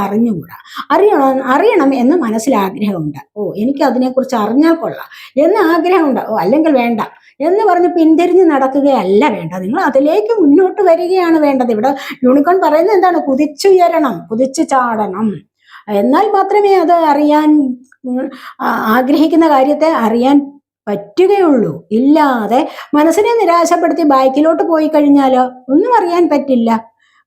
അറിയണം എന്ന് മനസ്സിൽ ആഗ്രഹമുണ്ട്. എനിക്ക് അതിനെക്കുറിച്ച് അറിഞ്ഞാൽ കൊള്ളാം എന്ന് ആഗ്രഹമുണ്ട്. അല്ലെങ്കിൽ വേണ്ട എന്ന് പറഞ്ഞ് പിന്തിരിഞ്ഞ് നടക്കുകയല്ല വേണ്ടത്. നിങ്ങൾ അതിലേക്ക് മുന്നോട്ട് വരികയാണ് വേണ്ടത്. ഇവിടെ യൂണിക്കോൺ പറയുന്നത് എന്താണ്? കുതിച്ചുയരണം, കുതിച്ചു ചാടണം. എന്നാൽ മാത്രമേ അത് അറിയാൻ, ആഗ്രഹിക്കുന്ന കാര്യത്തെ അറിയാൻ പറ്റുകയുള്ളൂ. ഇല്ലാതെ മനസ്സിനെ നിരാശപ്പെടുത്തി ബാക്കിലോട്ട് പോയി കഴിഞ്ഞാലോ ഒന്നും അറിയാൻ പറ്റില്ല.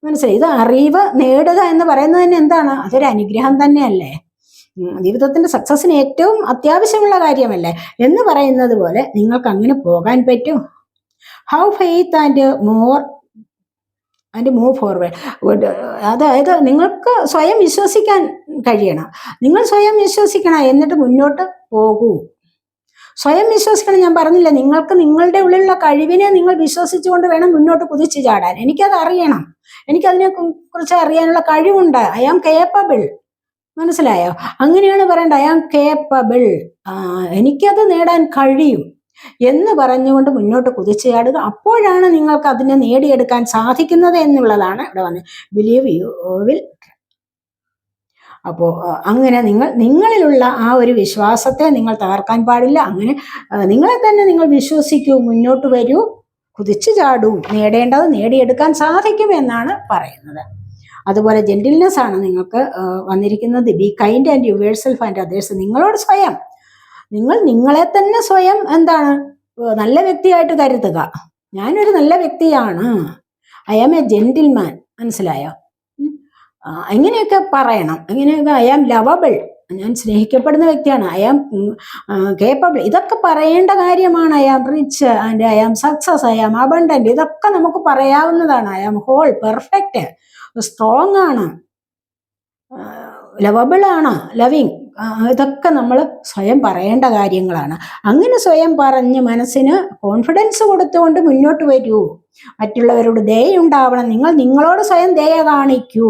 മനസ്സിലായി? ഇത് അറിവ് നേടുക എന്ന് പറയുന്നത് തന്നെ എന്താണ്? അതൊരു അനുഗ്രഹം തന്നെയല്ലേ? ജീവിതത്തിന്റെ സക്സസിന് ഏറ്റവും അത്യാവശ്യമുള്ള കാര്യമല്ലേ എന്ന് പറയുന്നത് പോലെ നിങ്ങൾക്ക് അങ്ങനെ പോകാൻ പറ്റും. How faith and move forward. അതായത് നിങ്ങൾക്ക് സ്വയം വിശ്വസിക്കാൻ കഴിയണം. നിങ്ങൾ സ്വയം വിശ്വസിക്കണം, എന്നിട്ട് മുന്നോട്ട് പോകൂ. സ്വയം വിശ്വസിക്കണം. ഞാൻ പറഞ്ഞില്ല, നിങ്ങൾക്ക് നിങ്ങളുടെ ഉള്ളിലുള്ള കഴിവിനെ നിങ്ങൾ വിശ്വസിച്ചുകൊണ്ട് വേണം മുന്നോട്ട് കുതിച്ചു ചാടാൻ. എനിക്കത് അറിയണം, എനിക്കതിനെ കുറിച്ച് അറിയാനുള്ള കഴിവുണ്ട്, ഐ ആം കേപ്പബിൾ. മനസ്സിലായോ? അങ്ങനെയാണ് പറയേണ്ടത്, ഐ ആം കേപ്പബിൾ, എനിക്കത് നേടാൻ കഴിയും എന്ന് പറഞ്ഞുകൊണ്ട് മുന്നോട്ട് കുതിച്ചു ചാടുക. അപ്പോഴാണ് നിങ്ങൾക്ക് അതിനെ നേടിയെടുക്കാൻ സാധിക്കുന്നത് എന്നുള്ളതാണ് ഇവിടെ വന്ന് ബിലീവ് യു വിൽ. അപ്പോൾ അങ്ങനെ നിങ്ങളിലുള്ള ആ ഒരു വിശ്വാസത്തെ നിങ്ങൾ തകർക്കാൻ പാടില്ല. അങ്ങനെ നിങ്ങളെ തന്നെ നിങ്ങൾ വിശ്വസിക്കൂ, മുന്നോട്ട് വരൂ, കുതിച്ചു ചാടൂ, നേടേണ്ടത് നേടിയെടുക്കാൻ സാധിക്കും എന്നാണ് പറയുന്നത്. അതുപോലെ ജെന്റിൽനെസ് ആണ് നിങ്ങൾക്ക് വന്നിരിക്കുന്നത്. Be kind and your self and others. നിങ്ങളോട് സ്വയം, നിങ്ങളെ തന്നെ സ്വയം എന്താണ് നല്ല വ്യക്തിയായിട്ട് കരുതുക. ഞാനൊരു നല്ല വ്യക്തിയാണ്, ഐ ആം എ ജെന്റിൽമാൻ. മനസ്സിലായോ? ഇങ്ങനെയൊക്കെ പറയണം. ഇങ്ങനെയൊക്കെ ഐ ആം ലവബിൾ, ഞാൻ സ്നേഹിക്കപ്പെടുന്ന വ്യക്തിയാണ്, ഐ ആം കേപ്പബിൾ, ഇതൊക്കെ പറയേണ്ട കാര്യമാണ്. I am rich and I am success, I am abundant, ഇതൊക്കെ നമുക്ക് പറയാവുന്നതാണ്. I am whole, perfect, strong ആണ്, ലവബിൾ ആണ്, ലവിങ്, ഇതൊക്കെ നമ്മൾ സ്വയം പറയേണ്ട കാര്യങ്ങളാണ്. അങ്ങനെ സ്വയം പറഞ്ഞ് മനസ്സിന് കോൺഫിഡൻസ് കൊടുത്തുകൊണ്ട് മുന്നോട്ട് വരൂ. മറ്റുള്ളവരോട് ദയുണ്ടാവണം. നിങ്ങളോട് സ്വയം ദയ കാണിക്കൂ.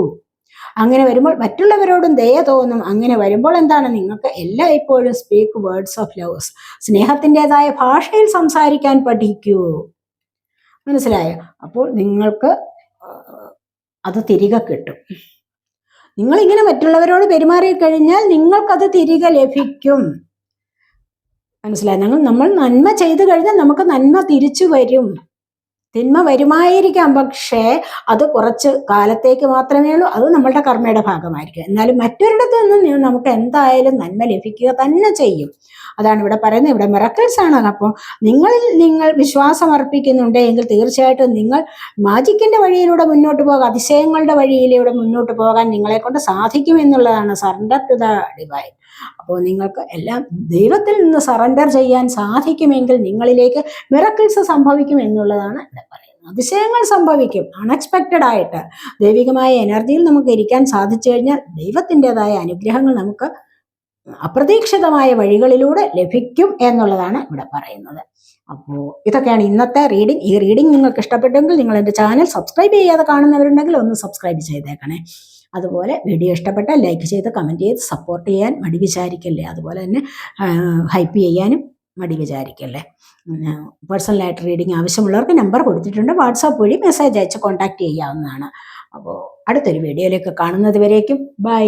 അങ്ങനെ വരുമ്പോൾ മറ്റുള്ളവരോടും ദയ തോന്നും. അങ്ങനെ വരുമ്പോൾ എന്താണ്, നിങ്ങൾക്ക് എല്ലായ്പ്പോഴും സ്പീക്ക് വേർഡ്സ് ഓഫ് ലവ്, സ്നേഹത്തിൻ്റെതായ ഭാഷയിൽ സംസാരിക്കാൻ പഠിക്കൂ. മനസ്സിലായോ? അപ്പോൾ നിങ്ങൾക്ക് അത് തിരികെ കിട്ടും. നിങ്ങളിങ്ങനെ മറ്റുള്ളവരോട് പെരുമാറി കഴിഞ്ഞാൽ നിങ്ങൾക്കത് തിരികെ ലഭിക്കും. മനസ്സിലായി? നമ്മൾ നന്മ ചെയ്തു കഴിഞ്ഞാൽ നമുക്ക് നന്മ തിരിച്ചു വരും. തിന്മ വരുമായിരിക്കാം, പക്ഷേ അത് കുറച്ച് കാലത്തേക്ക് മാത്രമേ ഉള്ളൂ. അത് നമ്മളുടെ കർമ്മയുടെ ഭാഗമായിരിക്കും. എന്നാലും മറ്റൊരിടത്തു നിന്നും നമുക്ക് എന്തായാലും നന്മ ലഭിക്കുക തന്നെ ചെയ്യും. അതാണ് ഇവിടെ പറയുന്നത്. ഇവിടെ മിറക്കിൾസ് ആണ്. അപ്പോൾ നിങ്ങൾ വിശ്വാസം അർപ്പിക്കുന്നുണ്ട് എങ്കിൽ തീർച്ചയായിട്ടും നിങ്ങൾ മാജിക്കിന്റെ വഴിയിലൂടെ മുന്നോട്ട് പോകാൻ, അതിശയങ്ങളുടെ വഴിയിലൂടെ മുന്നോട്ട് പോകാൻ നിങ്ങളെ കൊണ്ട് സാധിക്കും എന്നുള്ളതാണ്. Surrender to the divine. അപ്പോൾ നിങ്ങൾക്ക് എല്ലാം ദൈവത്തിൽ നിന്ന് സറണ്ടർ ചെയ്യാൻ സാധിക്കുമെങ്കിൽ നിങ്ങളിലേക്ക് മിറക്കിൾസ് സംഭവിക്കും എന്നുള്ളതാണ് ഇവിടെ പറയുന്നത്. അതിശയങ്ങൾ സംഭവിക്കും. അൺഎക്സ്പെക്റ്റഡ് ആയിട്ട് ദൈവികമായ എനർജിയിൽ നമുക്ക് ഇരിക്കാൻ സാധിച്ചു കഴിഞ്ഞാൽ ദൈവത്തിൻ്റെതായ അനുഗ്രഹങ്ങൾ നമുക്ക് അപ്രതീക്ഷിതമായ വഴികളിലൂടെ ലഭിക്കും എന്നുള്ളതാണ് ഇവിടെ പറയുന്നത്. അപ്പോൾ ഇതൊക്കെയാണ് ഇന്നത്തെ റീഡിംഗ്. ഈ റീഡിംഗ് നിങ്ങൾക്ക് ഇഷ്ടപ്പെട്ടെങ്കിൽ നിങ്ങൾ എൻ്റെ ചാനൽ സബ്സ്ക്രൈബ് ചെയ്യാതെ കാണുന്നവരുണ്ടെങ്കിൽ ഒന്ന് സബ്സ്ക്രൈബ് ചെയ്തേക്കണേ. അതുപോലെ വീഡിയോ ഇഷ്ടപ്പെട്ടാൽ ലൈക്ക് ചെയ്ത് കമൻറ്റ് ചെയ്ത് സപ്പോർട്ട് ചെയ്യാൻ മടി വിചാരിക്കല്ലേ. അതുപോലെ തന്നെ ഹൈപ്പ് ചെയ്യാനും മടി വിചാരിക്കല്ലേ. പേഴ്സണലായിട്ട് റീഡിംഗ് ആവശ്യമുള്ളവർക്ക് നമ്പർ കൊടുത്തിട്ടുണ്ട്, വാട്സാപ്പ് വഴി മെസ്സേജ് അയച്ച് കോൺടാക്റ്റ് ചെയ്യാവുന്നതാണ്. അപ്പോൾ അടുത്തൊരു വീഡിയോയിലേക്ക് കാണുന്നത് വരേക്കും ബൈ.